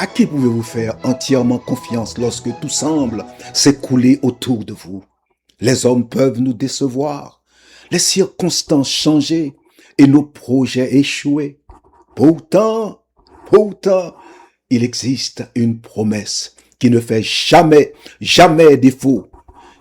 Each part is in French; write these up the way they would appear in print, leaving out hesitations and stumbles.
À qui pouvez-vous faire entièrement confiance lorsque tout semble s'écouler autour de vous? Les hommes peuvent nous décevoir, les circonstances changer et nos projets échouer. Pourtant, il existe une promesse qui ne fait jamais défaut.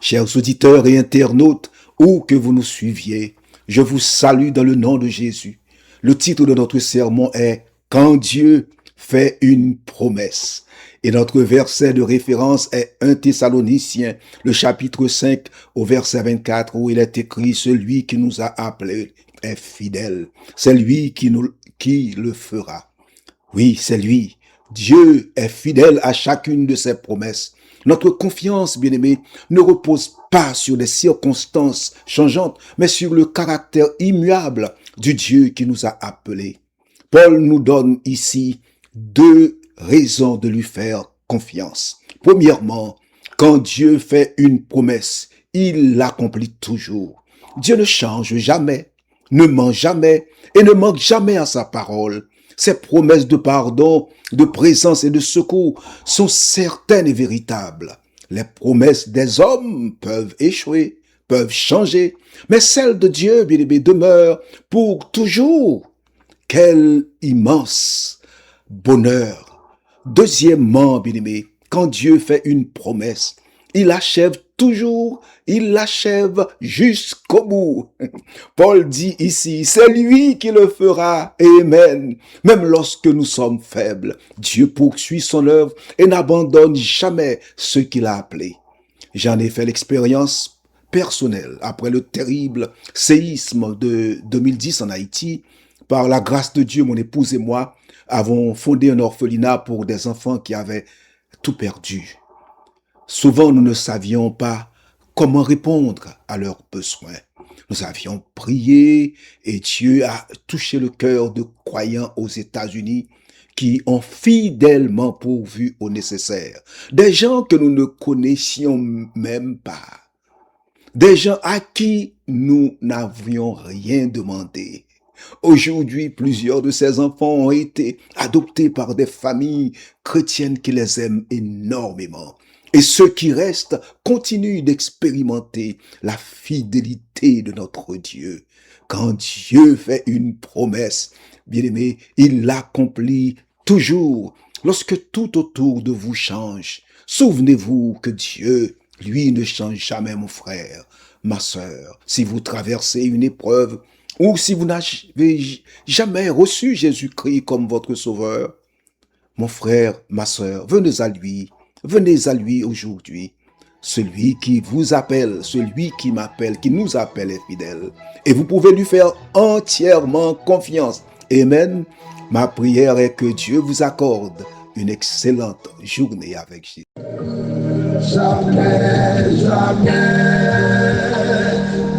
Chers auditeurs et internautes, où que vous nous suiviez, je vous salue dans le nom de Jésus. Le titre de notre sermon est Quand Dieu fait une promesse. Et notre verset de référence est 1 Thessaloniciens, le chapitre 5, au verset 24, où il est écrit, celui qui nous a appelés est fidèle. C'est lui qui le fera. Oui, c'est lui. Dieu est fidèle à chacune de ses promesses. Notre confiance, bien-aimés, ne repose pas sur des circonstances changeantes, mais sur le caractère immuable du Dieu qui nous a appelés. Paul nous donne ici deux raisons de lui faire confiance. Premièrement, quand Dieu fait une promesse, il l'accomplit toujours. Dieu ne change jamais, ne ment jamais et ne manque jamais à sa parole. Ses promesses de pardon, de présence et de secours sont certaines et véritables. Les promesses des hommes peuvent échouer, peuvent changer, mais celles de Dieu, bien-aimé, demeurent pour toujours. Quel immense bonheur! Deuxièmement, bien-aimé, quand Dieu fait une promesse, il achève toujours, il l'achève jusqu'au bout. Paul dit ici, c'est lui qui le fera. Amen. Même lorsque nous sommes faibles, Dieu poursuit son œuvre et n'abandonne jamais ceux qu'il a appelés. J'en ai fait l'expérience personnelle après le terrible séisme de 2010 en Haïti. Par la grâce de Dieu, mon épouse et moi avons fondé un orphelinat pour des enfants qui avaient tout perdu. Souvent, nous ne savions pas comment répondre à leurs besoins. Nous avions prié et Dieu a touché le cœur de croyants aux États-Unis qui ont fidèlement pourvu au nécessaire. Des gens que nous ne connaissions même pas. Des gens à qui nous n'avions rien demandé. Aujourd'hui, plusieurs de ces enfants ont été adoptés par des familles chrétiennes qui les aiment énormément. Et ceux qui restent continuent d'expérimenter la fidélité de notre Dieu. Quand Dieu fait une promesse, bien-aimé, il l'accomplit toujours. Lorsque tout autour de vous change, souvenez-vous que Dieu, lui, ne change jamais, mon frère, ma sœur. Si vous traversez une épreuve, ou si vous n'avez jamais reçu Jésus-Christ comme votre sauveur, mon frère, ma sœur, venez à lui aujourd'hui. Celui qui vous appelle, celui qui m'appelle, qui nous appelle est fidèle. Et vous pouvez lui faire entièrement confiance. Amen. Ma prière est que Dieu vous accorde une excellente journée avec Jésus. Jamais, jamais,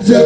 Dieu